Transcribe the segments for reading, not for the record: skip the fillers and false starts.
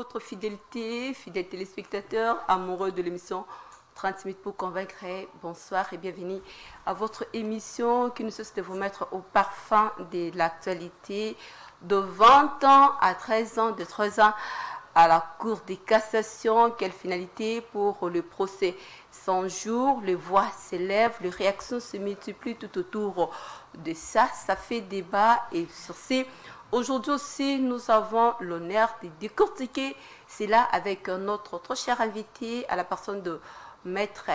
votre fidélité, fidèles téléspectateurs, amoureux de l'émission 30 minutes pour convaincre. Bonsoir et bienvenue à votre émission qui ne cesse de vous mettre au parfum de l'actualité de 20 ans à 13 ans, de 13 ans à la Cour de cassation. Quelle finalité pour le procès? 100 jours, les voix s'élèvent, les réactions se multiplient tout autour de ça. Ça fait débat et sur ces... Aujourd'hui aussi, nous avons l'honneur de décortiquer cela avec notre trop cher invité à la personne de Maître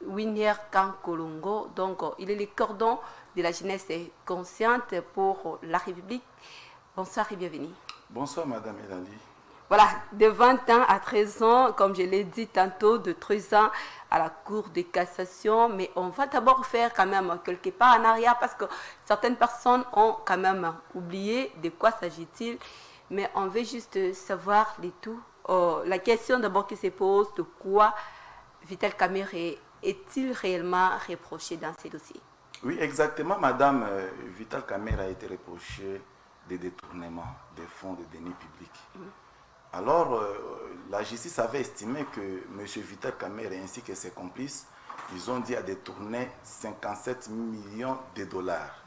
Winier Kankolongo. Donc, il est le cordon de la jeunesse consciente pour la République. Bonsoir et bienvenue. Bonsoir, Madame Elali. Voilà, de 20 ans à 13 ans, comme je l'ai dit tantôt, de 13 ans à la Cour de cassation. Mais on va d'abord faire quand même quelque part en arrière parce que certaines personnes ont quand même oublié de quoi s'agit-il. Mais on veut juste savoir les tout. La question d'abord qui se pose, de quoi Vital Kamerhe est-il réellement reproché dans ces dossiers? Oui, exactement, Madame. Vital Kamerhe a été reproché de détournement des fonds de deniers publics. Alors, la justice avait estimé que M. Vital Kamerhe ainsi que ses complices, ils ont dit à détourner 57 millions de dollars.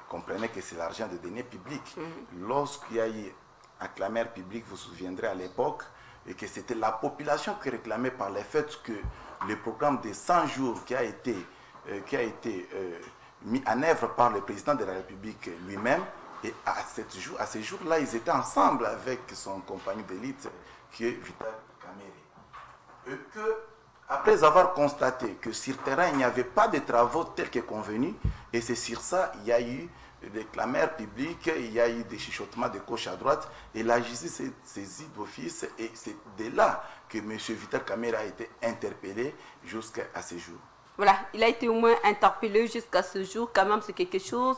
Comprenez que c'est l'argent de deniers publics. Lorsqu'il y a eu un clameur public, vous vous souviendrez à l'époque, et que c'était la population qui réclamait par le fait que le programme de 100 jours qui a été mis en œuvre par le président de la République lui-même. Et à ces jours-là, ils étaient ensemble avec son compagnon d'élite, qui est Vital Kamerhe. Et que, après avoir constaté que sur terrain, il n'y avait pas de travaux tels que convenus, et c'est sur ça, il y a eu des clameurs publiques, il y a eu des chuchotements de gauche à droite, et la justice s'est saisie d'office, et c'est de là que M. Vital Kamerhe a été interpellé jusqu'à ce jour. Voilà, il a été au moins interpellé jusqu'à ce jour. Quand même, c'est quelque chose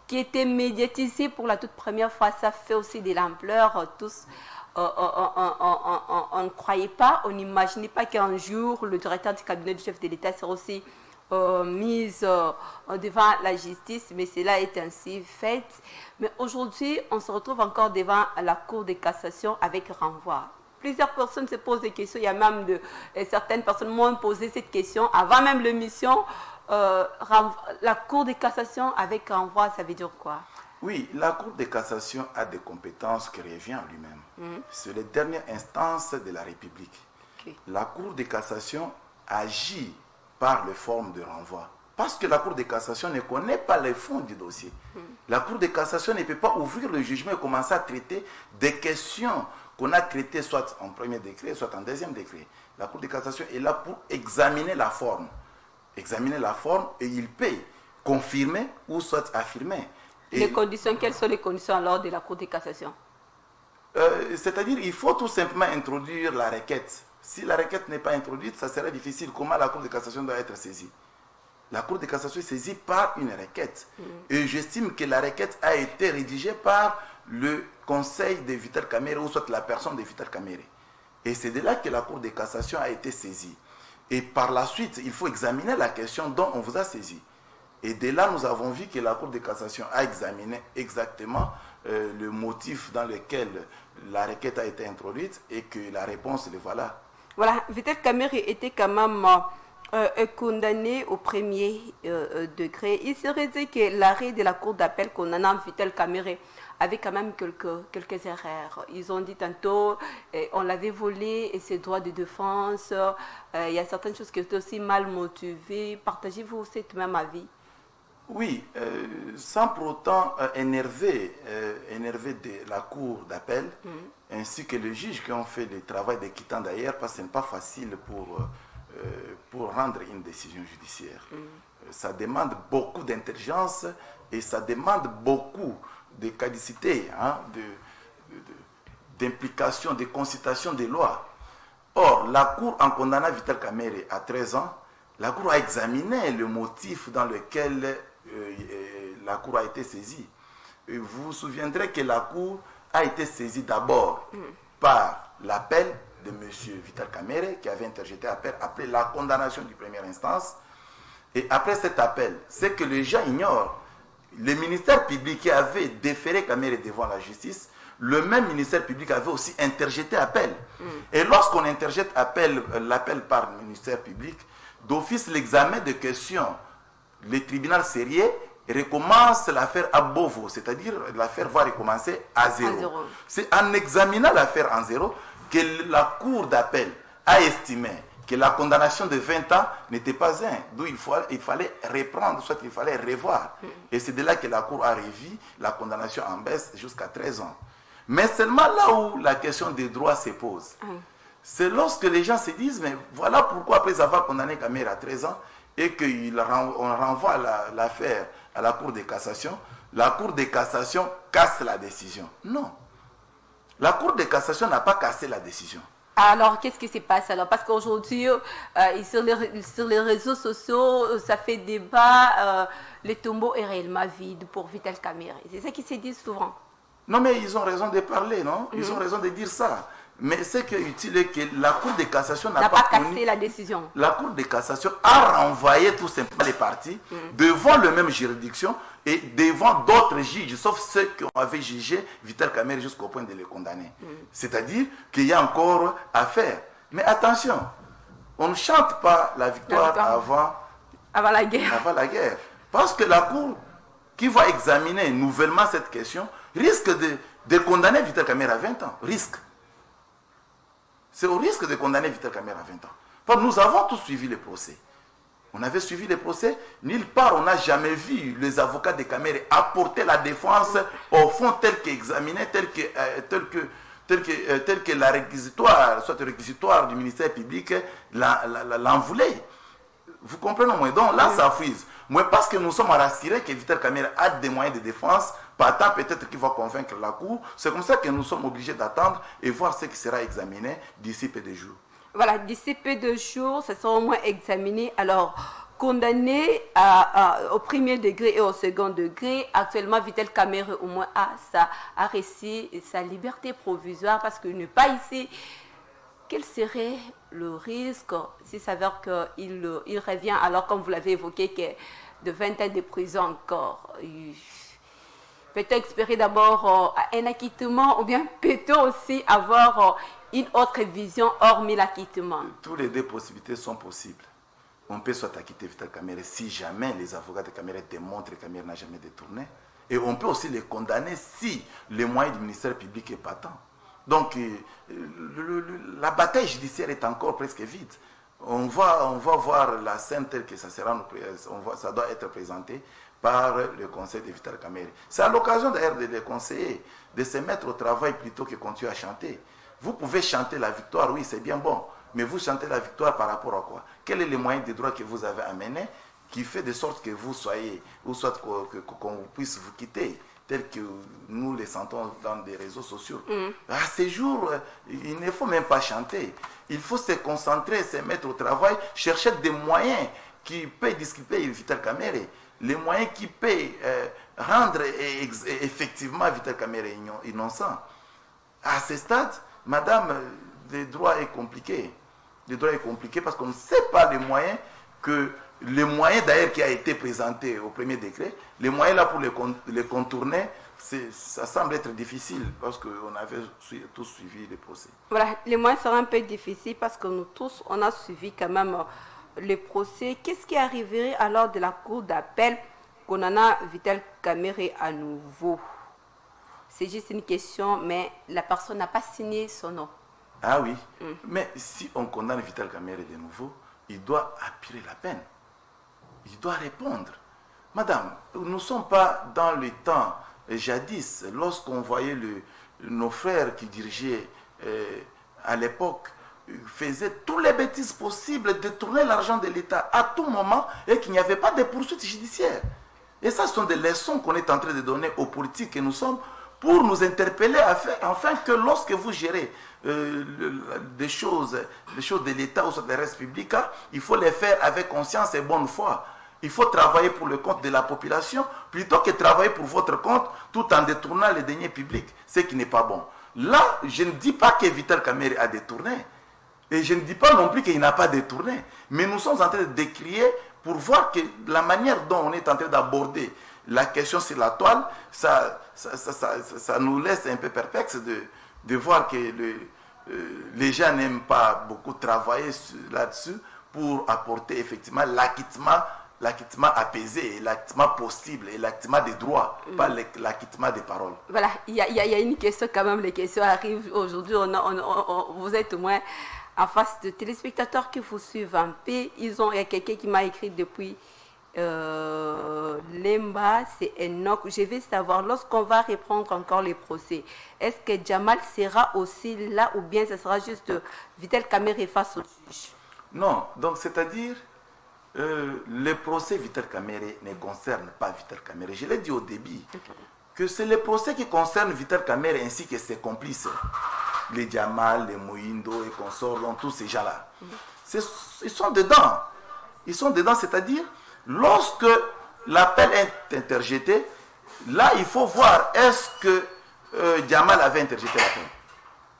qui était médiatisé pour la toute première fois. Ça fait aussi de l'ampleur. Tous, on ne croyait pas, on n'imaginait pas qu'un jour, le directeur du cabinet du chef de l'État serait aussi mis devant la justice. Mais cela est ainsi fait. Mais aujourd'hui, on se retrouve encore devant la Cour de cassation avec renvoi. Plusieurs personnes se posent des questions. Il y a même certaines personnes m'ont posé cette question avant même l'émission. La Cour de cassation avec renvoi, ça veut dire quoi? Oui, la Cour de cassation a des compétences qui reviennent à lui-même. C'est les dernières instances de la République. Okay. La Cour de cassation agit par les formes de renvoi. Parce que la Cour de cassation ne connaît pas les fonds du dossier. La Cour de cassation ne peut pas ouvrir le jugement et commencer à traiter des questions qu'on a traitées soit en premier décret, soit en deuxième décret. La Cour de cassation est là pour examiner la forme. Examiner la forme et il peut confirmer ou soit affirmer. Les conditions, quelles sont les conditions alors de la Cour de cassation? C'est-à-dire il faut tout simplement introduire la requête. Si la requête n'est pas introduite, ça serait difficile. Comment la Cour de cassation doit être saisie? La Cour de cassation est saisie par une requête. Et j'estime que la requête a été rédigée par le conseil de Vital Kamerhe ou soit la personne de Vital Kamerhe. Et c'est de là que la Cour de cassation a été saisie. Et par la suite, il faut examiner la question dont on vous a saisi. Et de là, nous avons vu que la Cour de cassation a examiné exactement le motif dans lequel la requête a été introduite et que la réponse, le voilà. Voilà, Vital Kamerhe était quand même condamné au premier degré. Il serait dit que l'arrêt de la Cour d'appel condamnant Vital Kamerhe avait quand même quelques erreurs. Ils ont dit tantôt, on l'avait volé et ses droits de défense. Il y a certaines choses qui étaient aussi mal motivées. Partagez-vous cet même avis? Oui, sans pour autant énerver de la Cour d'appel, ainsi que les juges qui ont fait le travail de quittant d'ailleurs, parce que ce n'est pas facile pour rendre une décision judiciaire. Ça demande beaucoup d'intelligence et ça demande beaucoup de caducité, d'implication, de consultation des lois. Or, la Cour, en condamnant Vital Kamerhe à 13 ans, la Cour a examiné le motif dans lequel la Cour a été saisie. Et vous vous souviendrez que la Cour a été saisie d'abord par l'appel de M. Vital Kamerhe qui avait interjeté appel après la condamnation du première instance. Et après cet appel, c'est que les gens ignorent. Le ministère public qui avait déféré Kamerhe devant la justice le même ministère public avait aussi interjeté appel. Et lorsqu'on interjette l'appel par le ministère public, d'office l'examen de questions, le tribunal sérieux recommence l'affaire à Bovo, c'est-à-dire l'affaire va recommencer à zéro. C'est en examinant l'affaire en zéro que la cour d'appel a estimé que la condamnation de 20 ans n'était pas d'où il fallait reprendre, soit il fallait revoir. Et c'est de là que la cour a revu la condamnation en baisse jusqu'à 13 ans. Mais seulement là où la question des droits se pose, c'est lorsque les gens se disent, mais voilà pourquoi après avoir condamné Kamer à 13 ans, et qu'on renvoie l'affaire à la Cour de cassation, la Cour de cassation casse la décision. Non. La Cour de cassation n'a pas cassé la décision. Alors, qu'est-ce qui se passe alors? Parce qu'aujourd'hui, sur les réseaux sociaux, ça fait débat, le tombeau est réellement vide pour Vital Kamerhe. C'est ça qu'ils se disent souvent. Non, mais ils ont raison de parler, non? Ils ont raison de dire ça. Mais ce qui est utile est que la Cour de cassation n'a pas cassé la décision. La Cour de cassation a renvoyé tout simplement les parties devant la même juridiction et devant d'autres juges, sauf ceux qui avaient jugé Vital Kamerhe jusqu'au point de le condamner. C'est-à-dire qu'il y a encore à faire. Mais attention, on ne chante pas la victoire avant la guerre. Avant la guerre. Parce que la Cour qui va examiner nouvellement cette question risque de condamner Vital Kamerhe à 20 ans. Risque. C'est au risque de condamner Vital Kamerhe à 20 ans. Parce que nous avons tous suivi les procès. On avait suivi les procès. Nulle part, on n'a jamais vu les avocats de Kamerhe apporter la défense au fond tel qu'examiné, tel que la réquisitoire, soit le réquisitoire du ministère public l'en voulait. Vous comprenez, moi? Donc là, ça frise. Moi, parce que nous sommes rassurés que Vital Kamerhe a des moyens de défense, par temps peut-être qu'il va convaincre la Cour. C'est comme ça que nous sommes obligés d'attendre et voir ce qui sera examiné d'ici peu de jours. Voilà, d'ici peu de jours, ça sera au moins examiné. Alors, condamné au premier degré et au second degré, actuellement, Vital Kamerhe au moins a réussi sa liberté provisoire parce qu'il n'est pas ici. Quel serait le risque s'il s'avère qu'il revient, alors comme vous l'avez évoqué, que de 20 ans de prison encore? Peut-on espérer d'abord un acquittement ou bien peut-on aussi avoir une autre vision hormis l'acquittement? Toutes les deux possibilités sont possibles. On peut soit acquitter Vital Kamerhe si jamais les avocats de Kamerhe démontrent que Kamerhe n'a jamais détourné. Et on peut aussi les condamner si les moyens du ministère public est patent. Donc, la bataille judiciaire est encore presque vide. On va voir la scène telle que ça doit être présenté par le conseil de Vital Kamerhe. C'est à l'occasion d'ailleurs de les conseiller, de se mettre au travail plutôt que continuer à chanter. Vous pouvez chanter la victoire, oui, c'est bien bon, mais vous chantez la victoire par rapport à quoi? Quel est le moyen de droit que vous avez amené qui fait de sorte que vous soyez, ou soit qu'on puisse vous quitter, tel que nous les sentons dans des réseaux sociaux. À ces jours, il ne faut même pas chanter. Il faut se concentrer, se mettre au travail, chercher des moyens qui peuvent disculper Vital Kamerhe, les moyens qui peuvent rendre effectivement Vital Kamerhe innocent. À ce stade, madame, le droit est compliqué. Le droit est compliqué parce qu'on ne sait pas les moyens d'ailleurs qui a été présenté au premier décret, les moyens là pour les contourner, ça semble être difficile parce qu'on avait tous suivi les procès. Voilà, les moyens seront un peu difficiles parce que nous tous, on a suivi quand même les procès. Qu'est-ce qui arriverait alors de la cour d'appel qu'on en a Vital Kamerhe à nouveau? C'est juste une question, mais la personne n'a pas signé son nom. Ah oui, mais si on condamne Vital Kamerhe de nouveau, il doit appuyer la peine. Il doit répondre. Madame, nous ne sommes pas dans le temps jadis, lorsqu'on voyait nos frères qui dirigeaient à l'époque, faisaient toutes les bêtises possibles, détourner l'argent de l'État à tout moment et qu'il n'y avait pas de poursuites judiciaires. Et ça, ce sont des leçons qu'on est en train de donner aux politiques que nous sommes pour nous interpeller afin que lorsque vous gérez des choses de l'État ou des restes publics, il faut les faire avec conscience et bonne foi. Il faut travailler pour le compte de la population plutôt que travailler pour votre compte tout en détournant les deniers publics, ce qui n'est pas bon. Là, je ne dis pas que Vital Kamerhe a détourné et je ne dis pas non plus qu'il n'a pas détourné, mais nous sommes en train de décrier pour voir que la manière dont on est en train d'aborder la question sur la toile, ça nous laisse un peu perplexes de voir que les gens n'aiment pas beaucoup travailler là-dessus pour apporter effectivement l'acquittement apaisé, l'acquittement possible et l'acquittement des droits, pas l'acquittement des paroles. Voilà, il y a une question quand même, les questions arrivent aujourd'hui, vous êtes au moins en face de téléspectateurs qui vous suivent un peu. Il y a quelqu'un qui m'a écrit depuis Lemba, c'est Enoch. Je vais savoir, lorsqu'on va reprendre encore les procès, est-ce que Jamal sera aussi là ou bien ce sera juste Vital Kamerhe face au juge? Non, donc c'est-à-dire, le procès Vital Kamerhe ne concerne pas Vital Kamerhe. Je l'ai dit au début, que c'est le procès qui concerne Vital Kamerhe ainsi que ses complices. Les Jamal, les Mohindo et consorts, tous ces gens-là. Ils sont dedans. Ils sont dedans, c'est-à-dire, lorsque l'appel est interjeté, là, il faut voir est-ce que Jamal avait interjeté l'appel.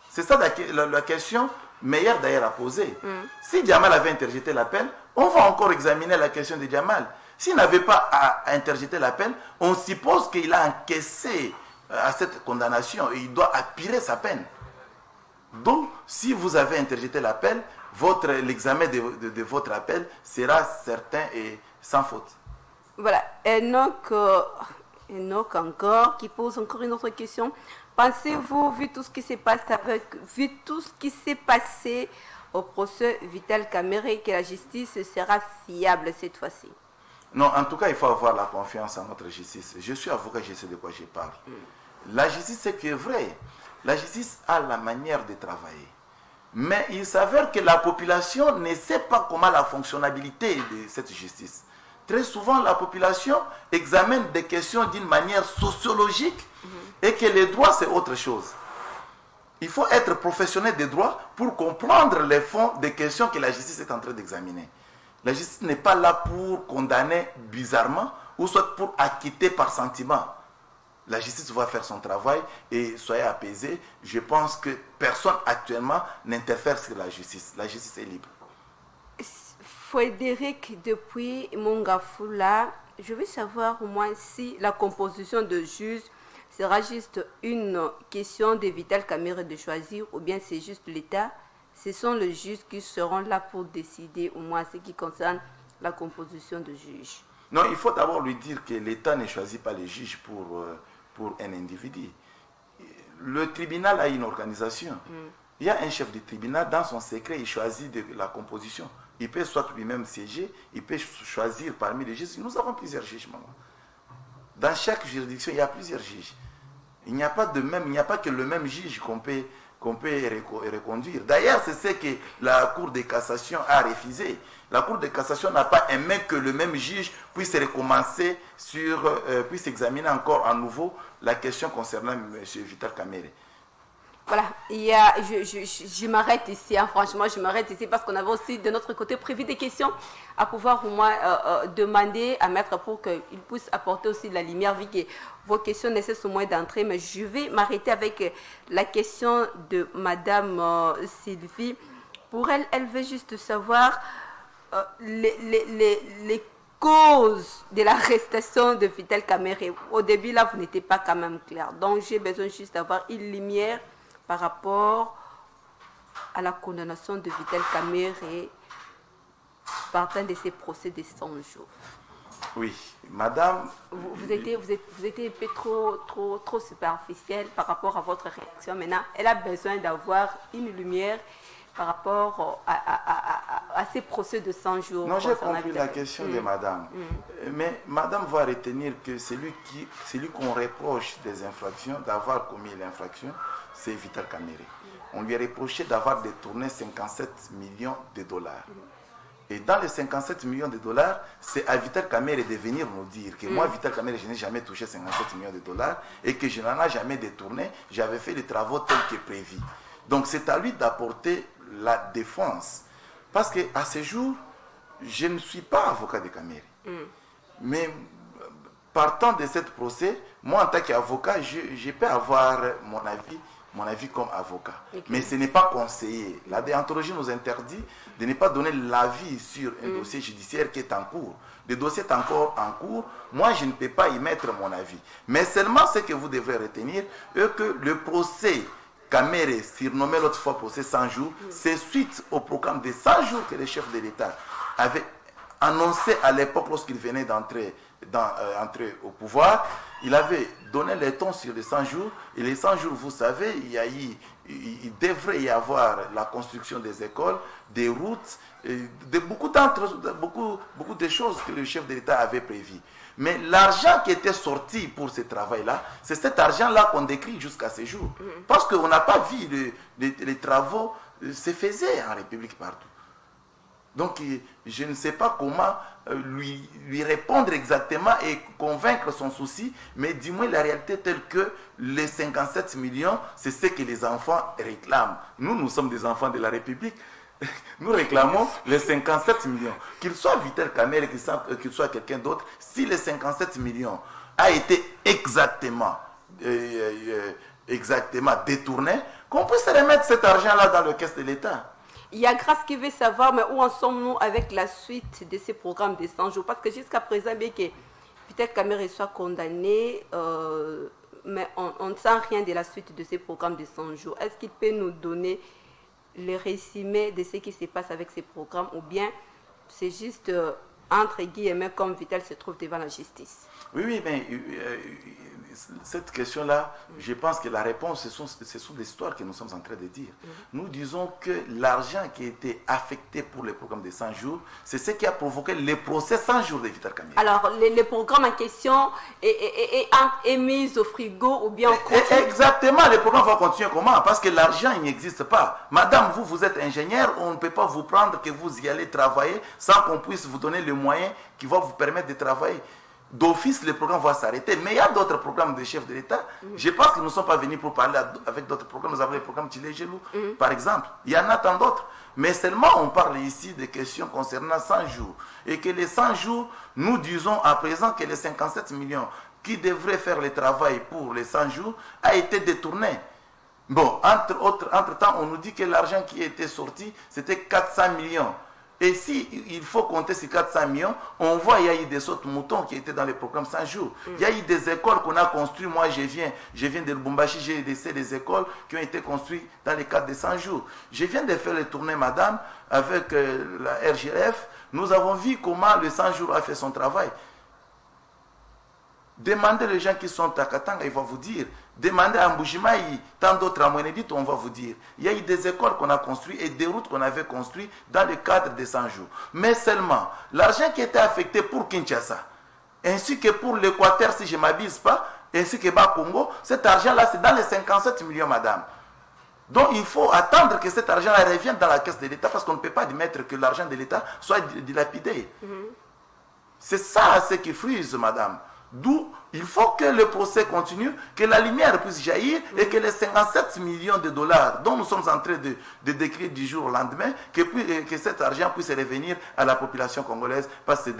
C'est ça la question meilleure d'ailleurs à poser. Si Jamal avait interjeté l'appel, on va encore examiner la question de Jamal. S'il n'avait pas à interjeter l'appel, on suppose qu'il a encaissé à cette condamnation et il doit appuyer sa peine. Donc, si vous avez interjeté l'appel, l'examen de votre appel sera certain et sans faute. Voilà, Enoch encore, qui pose encore une autre question. Pensez-vous, vu tout ce qui s'est passé au procès Vital Kamerhe, que la justice sera fiable cette fois-ci? Non, en tout cas, il faut avoir la confiance en notre justice. Je suis avocat, je sais de quoi je parle. La justice, c'est que vrai. La justice a la manière de travailler. Mais il s'avère que la population ne sait pas comment la fonctionnalité de cette justice. Très souvent, la population examine des questions d'une manière sociologique et que les droits, c'est autre chose. Il faut être professionnel des droits pour comprendre les fonds des questions que la justice est en train d'examiner. La justice n'est pas là pour condamner bizarrement ou soit pour acquitter par sentiment. La justice va faire son travail et soyez apaisés. Je pense que personne actuellement n'interfère sur la justice. La justice est libre. Frédéric, depuis Mongafula, je veux savoir au moins si la composition de juges sera juste une question de Vital Kamerhe de choisir ou bien c'est juste l'État. Ce sont les juges qui seront là pour décider au moins ce qui concerne la composition de juges. Non, il faut d'abord lui dire que l'État ne choisit pas les juges pour un individu. Le tribunal a une organisation. Il y a un chef de tribunal, dans son secret, il choisit la composition. Il peut soit lui-même siéger, il peut choisir parmi les juges. Nous avons plusieurs juges, maman. Dans chaque juridiction, il y a plusieurs juges. Il n'y a pas que le même juge qu'on peut reconduire. D'ailleurs, c'est ce que la Cour de cassation a refusé. La Cour de cassation n'a pas aimé que le même juge puisse recommencer puisse examiner encore à nouveau la question concernant M. Vital Kamerhe. Voilà, je m'arrête ici, franchement, je m'arrête ici parce qu'on avait aussi de notre côté prévu des questions à pouvoir au moins demander à Maître pour qu'il puisse apporter aussi de la lumière, vu que vos questions nécessitent au moins d'entrer. Mais je vais m'arrêter avec la question de Madame Sylvie. Pour elle, elle veut juste savoir les causes de l'arrestation de Vital Kamerhe. Au début, là, vous n'étiez pas quand même clair. Donc, j'ai besoin juste d'avoir une lumière par rapport à la condamnation de Vital Kamerhe partant de ces procès de 100 jours. Oui, madame... Vous étiez un peu trop superficiel par rapport à votre réaction. Maintenant, elle a besoin d'avoir une lumière par rapport à ces procès de 100 jours. Non, j'ai compris la question de madame. Mais madame va retenir que celui qu'on reproche des infractions, d'avoir commis l'infraction, c'est Vital Kamerhe. On lui a reproché d'avoir détourné 57 millions de dollars. Et dans les 57 millions de dollars, c'est à Vital Kamerhe de venir nous dire que moi, Vital Kamerhe, je n'ai jamais touché 57 millions de dollars et que je n'en ai jamais détourné. J'avais fait les travaux tels que prévu. Donc c'est à lui d'apporter la défense. Parce qu'à ce jour, je ne suis pas avocat de Kamerhe. Mais partant de ce procès, moi en tant qu'avocat, je peux avoir mon avis mon avis comme avocat. Okay. Mais ce n'est pas conseillé. La déontologie nous interdit de ne pas donner l'avis sur un dossier judiciaire qui est en cours. Le dossier est encore en cours. Moi, je ne peux pas y mettre mon avis. Mais seulement ce que vous devrez retenir est que le procès Kamere, surnommé l'autre fois procès 100 jours, c'est suite au programme des 100 jours que le chef de l'État avait annoncé à l'époque lorsqu'il venait d'entrer au pouvoir. Il avait donné les tons sur les 100 jours. Et les 100 jours, vous savez, il devrait y avoir la construction des écoles, des routes, beaucoup de choses que le chef de l'État avait prévues. Mais l'argent qui était sorti pour ce travail-là, c'est cet argent-là qu'on décrit jusqu'à ce jour. Parce qu'on n'a pas vu les travaux se faisaient en République partout. Donc, je ne sais pas comment lui répondre exactement et convaincre son souci, mais du moins la réalité telle que les 57 millions, c'est ce que les enfants réclament. Nous sommes des enfants de la République. Nous réclamons les 57 millions. Qu'il soit Vital Kamerhe, qu'il soit quelqu'un d'autre, si les 57 millions a été exactement détourné, qu'on puisse remettre cet argent-là dans le caisse de l'État. Il y a Grâce qui veut savoir, mais où en sommes-nous avec la suite de ces programmes de 100 jours? Parce que jusqu'à présent, bien que Vital Kamerhe soit condamné, mais on ne sent rien de la suite de ces programmes de 100 jours. Est-ce qu'il peut nous donner le résumé de ce qui se passe avec ces programmes, ou bien c'est juste, entre guillemets, comme Vital se trouve devant la justice? Oui, mais cette question-là, je pense que la réponse, ce sont des histoires que nous sommes en train de dire. Nous disons que l'argent qui a été affecté pour le programme de 100 jours, c'est ce qui a provoqué le procès 100 jours de Vital Kamerhe. Alors, le programme en question est mis au frigo ou bien au continue? Exactement, le programme va continuer comment? Parce que l'argent, il n'existe pas. Madame, vous êtes ingénieur, on ne peut pas vous prendre que vous y allez travailler sans qu'on puisse vous donner le moyen qui va vous permettre de travailler. D'office, le programme va s'arrêter. Mais il y a d'autres programmes de chefs de l'État. Je pense qu'ils ne sont pas venus pour parler avec d'autres programmes. Nous avons le programme Tchilé-Gelou, par exemple. Il y en a tant d'autres. Mais seulement, on parle ici des questions concernant 100 jours. Et que les 100 jours, nous disons à présent que les 57 millions qui devraient faire le travail pour les 100 jours a été détourné. Bon, entre-temps, on nous dit que l'argent qui était sorti, c'était 400 millions. Et si il faut compter ces 400 millions, on voit qu'il y a eu des sautes moutons qui étaient dans le programme 100 jours. Il y a eu des écoles qu'on a construites. Moi, je viens de Lubumbashi, j'ai laissé des écoles qui ont été construites dans le cadre des 100 jours. Je viens de faire le tournée, madame, avec la RGF. Nous avons vu comment le 100 jours a fait son travail. Demandez les gens qui sont à Katanga, ils vont vous dire. Demandez à Mbujimaï, tant d'autres à Mwenedit, on va vous dire. Il y a eu des écoles qu'on a construites et des routes qu'on avait construites dans le cadre des 100 jours. Mais seulement, l'argent qui était affecté pour Kinshasa, ainsi que pour l'Équateur, si je ne m'abuse pas, ainsi que Bas Congo, cet argent-là, c'est dans les 57 millions, madame. Donc, il faut attendre que cet argent-là revienne dans la caisse de l'État parce qu'on ne peut pas admettre que l'argent de l'État soit dilapidé. C'est ça ce qui frise, madame. D'où il faut que le procès continue, que la lumière puisse jaillir et que les 57 millions de dollars dont nous sommes en train de décrire du jour au lendemain, que cet argent puisse revenir à la population congolaise parce que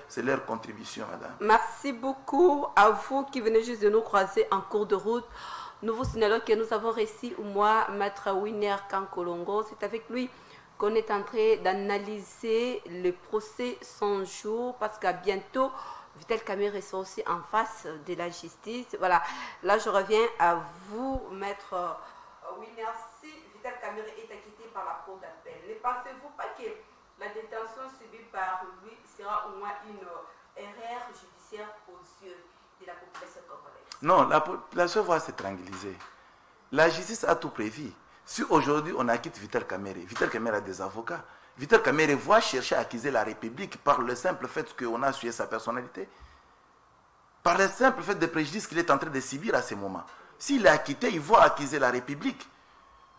c'est leur contribution, madame. Merci beaucoup à vous qui venez juste de nous croiser en cours de route. Nous vous signalons que nous avons reçu au mois Maître Winner Kankolongo. C'est avec lui qu'on est en train d'analyser le procès 100 jours parce qu'à bientôt, Vital Kamerhe est aussi en face de la justice. Voilà, là je reviens à vous, Maître Winner. Si Vital Kamerhe est acquitté par la cour d'appel, ne pensez-vous pas que la détention subie par lui sera au moins une erreur judiciaire aux yeux de la population congolaise? Non, la population va se tranquilliser. La justice a tout prévu. Si aujourd'hui on acquitte Vital Kamerhe a des avocats. Vital Kamerhe va chercher à accuser la République par le simple fait qu'on a suivi sa personnalité, par le simple fait des préjudices qu'il est en train de subir à ce moment. S'il est acquitté, il va accuser la République.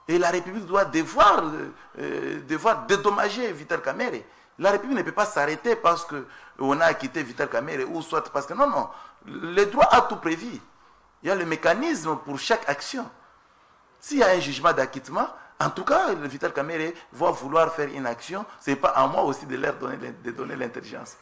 Et la République doit devoir dédommager Vital Kamerhe. La République ne peut pas s'arrêter parce qu'on a acquitté Vital Kamerhe ou soit parce que non. Le droit a tout prévu. Il y a le mécanisme pour chaque action. S'il y a un jugement d'acquittement, en tout cas, le Vital Kamerhe va vouloir faire une action. Ce n'est pas à moi aussi de leur donner l'intelligence.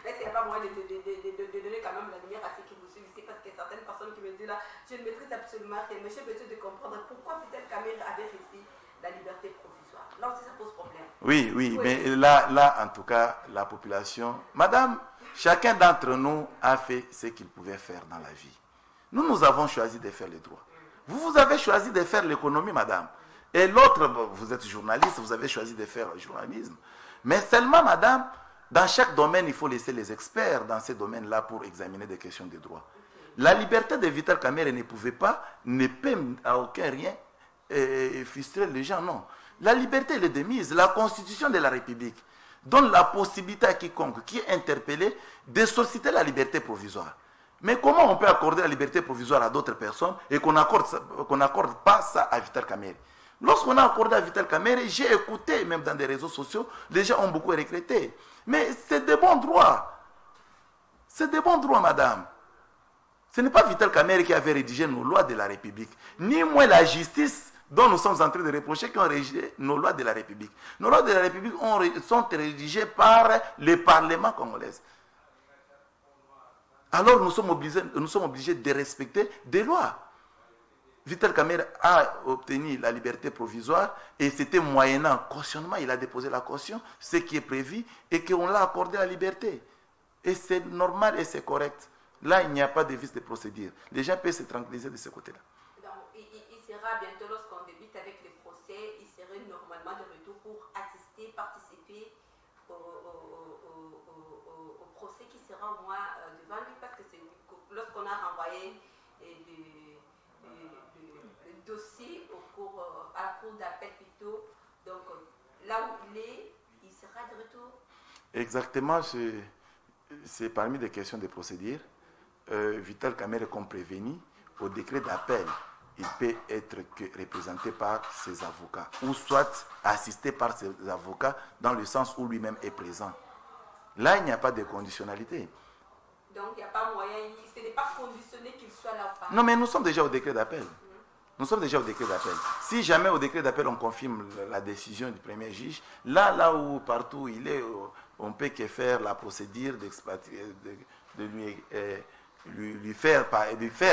Mais ce n'est pas moi de donner quand même la lumière à ceux qui vous suivent ici, parce que certaines personnes qui me disent là, Je ne maîtrise absolument rien, mais j'ai besoin de comprendre pourquoi Vital Kamerhe avait reçu la liberté provisoire. Là aussi, ça pose problème. Oui, oui, mais là, en tout cas, la population... Madame, chacun d'entre nous a fait ce qu'il pouvait faire dans la vie. Nous avons choisi de faire les droits. Vous avez choisi de faire l'économie, madame. Et l'autre, vous êtes journaliste, vous avez choisi de faire le journalisme. Mais seulement, madame, dans chaque domaine, il faut laisser les experts dans ces domaines-là pour examiner des questions de droit. La liberté de Vital Kamerhe ne peut à aucun rien frustrer les gens, non. La liberté, elle est de mise. La Constitution de la République donne la possibilité à quiconque qui est interpellé de solliciter la liberté provisoire. Mais comment on peut accorder la liberté provisoire à d'autres personnes et qu'on n'accorde pas ça à Vital Kamerhe? Lorsqu'on a accordé à Vital Kamerhe, j'ai écouté, même dans des réseaux sociaux, les gens ont beaucoup regretté. Mais c'est de bons droits. C'est de bons droits, madame. Ce n'est pas Vital Kamerhe qui avait rédigé nos lois de la République, ni moins la justice dont nous sommes en train de reprocher qui ont rédigé nos lois de la République. Nos lois de la République sont rédigées par le Parlement congolais. Alors nous sommes obligés de respecter des lois. Vital Kamerhe a obtenu la liberté provisoire et c'était moyennant cautionnement, il a déposé la caution, ce qui est prévu, et qu'on l'a accordé la liberté. Et c'est normal et c'est correct. Là, il n'y a pas de vice de procédure. Les gens peuvent se tranquilliser de ce côté-là. Donc, il sera bientôt, lorsqu'on débute avec les procès, il serait normalement de retour pour assister, participer au procès qui sera au moins devant lui, parce que c'est lorsqu'on a renvoyé le dossier à la cour d'appel plutôt, donc là où il sera de retour. Exactement, c'est parmi les questions de procédure. Vital Kamerhe, comme prévenu, au décret d'appel, il peut être représenté par ses avocats, ou soit assisté par ses avocats dans le sens où lui-même est présent. Là, il n'y a pas de conditionnalité. Donc, il n'y a pas moyen, ce n'est pas conditionné qu'il soit là ou pas. Non, mais nous sommes déjà au décret d'appel. Nous sommes déjà au décret d'appel. Si jamais au décret d'appel, on confirme la décision du premier juge, là où partout il est, on ne peut que faire la procédure de lui faire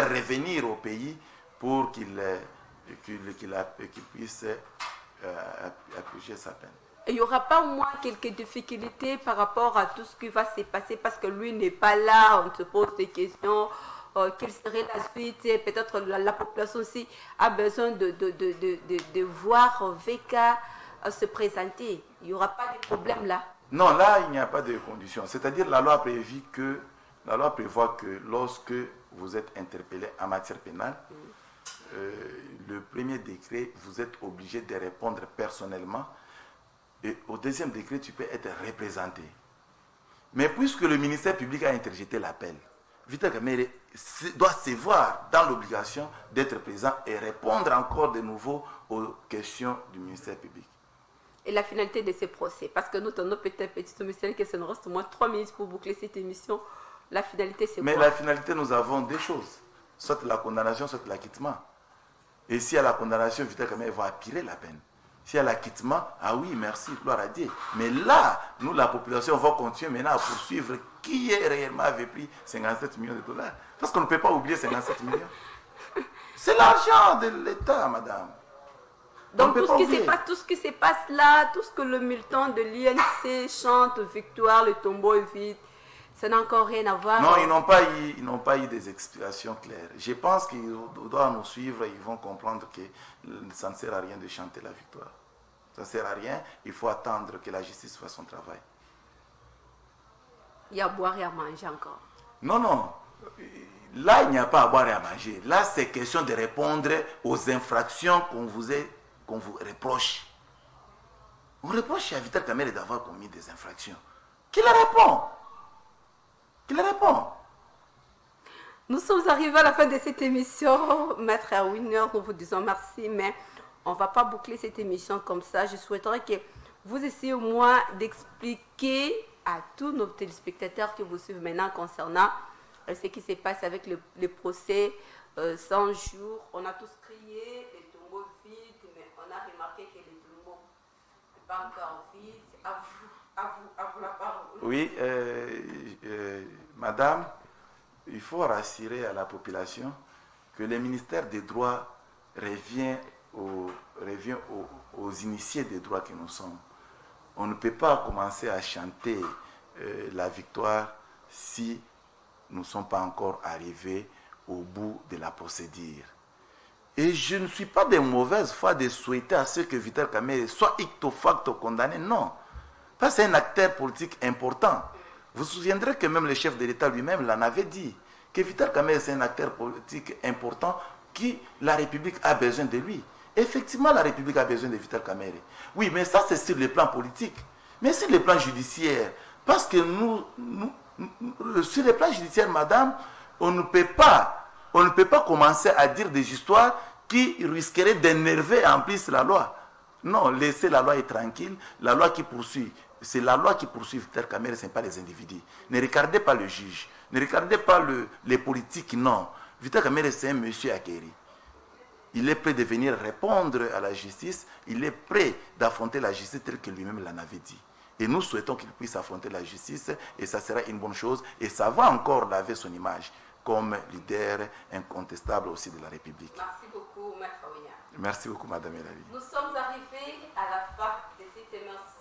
revenir au pays pour qu'il puisse appuyer sa peine. Il n'y aura pas au moins quelques difficultés par rapport à tout ce qui va se passer parce que lui n'est pas là, on se pose des questions, quelle serait la suite, peut-être la population aussi a besoin de voir VK se présenter. Il n'y aura pas de problème là. Non, là, il n'y a pas de conditions. C'est-à-dire la loi prévoit que lorsque vous êtes interpellé en matière pénale, le premier décret, vous êtes obligé de répondre personnellement. Et au deuxième décret, tu peux être représenté. Mais puisque le ministère public a interjeté l'appel, Vital Kamerhe doit se voir dans l'obligation d'être présent et répondre encore de nouveau aux questions du ministère public. Et la finalité de ce procès, parce que nous tenons peut-être petit commissaire que ça nous reste au moins 3 minutes pour boucler cette émission. La finalité, c'est quoi? Mais la finalité, nous avons deux choses. Soit la condamnation, soit l'acquittement. Et si à la condamnation, Vital Kamerhe va appuyer la peine. Si à l'acquittement, ah oui, merci, gloire à Dieu. Mais là, nous, la population, va continuer maintenant à poursuivre qui est réellement avait pris 57 millions de dollars. Parce qu'on ne peut pas oublier 57 millions. C'est l'argent de l'État, madame. Donc tout ce qui se passe là, tout ce que le militant de l'INC chante, victoire, le tombeau est vide, ça n'a encore rien à voir. Non, ils n'ont pas eu des explications claires. Je pense qu'ils doivent nous suivre, ils vont comprendre que ça ne sert à rien de chanter la victoire. Ça ne sert à rien, il faut attendre que la justice fasse son travail. Il y a à boire et à manger encore. Non. Là, il n'y a pas à boire et à manger. Là, c'est question de répondre aux infractions qu'on vous reproche. On reproche à Vital Kamerhe d'avoir commis des infractions. Qui la répond? Nous sommes arrivés à la fin de cette émission. Maître Winner, nous vous disons merci, mais on ne va pas boucler cette émission comme ça. Je souhaiterais que vous essayez au moins d'expliquer à tous nos téléspectateurs que vous suivez maintenant concernant ce qui se passe avec le procès 100 jours. On a tous crié, les tombeaux vides, mais on a remarqué que les tombeaux ne sont pas encore vides. À vous la parole. Oui, madame, il faut rassurer à la population que le ministère des droits revient aux initiés des droits que nous sommes. On ne peut pas commencer à chanter la victoire si nous ne sommes pas encore arrivés au bout de la procédure. Et je ne suis pas de mauvaise foi de souhaiter à ce que Vital Kamerhe soit icto facto condamné, non. Parce que c'est un acteur politique important. Vous vous souviendrez que même le chef de l'État lui-même l'en avait dit, que Vital Kamerhe c'est un acteur politique important, que la République a besoin de lui. Effectivement, la République a besoin de Vital Kamerhe. Oui, mais ça c'est sur le plan politique. Mais sur le plan judiciaire, parce que sur le plan judiciaire, madame, on ne peut pas commencer à dire des histoires qui risqueraient d'énerver en plus la loi. Non, laissez la loi être tranquille, la loi qui poursuit. C'est la loi qui poursuit Vital Kamerhe, ce n'est pas les individus. Ne regardez pas le juge, ne regardez pas les politiques, non. Vital Kamerhe, c'est un monsieur acquéri. Il est prêt de venir répondre à la justice, il est prêt d'affronter la justice telle que lui-même l'en avait dit. Et nous souhaitons qu'il puisse affronter la justice, et ça sera une bonne chose, et ça va encore laver son image comme leader incontestable aussi de la République. Merci beaucoup, Maître William. Merci beaucoup, Madame Elali. Nous sommes arrivés à la fin de cette émission.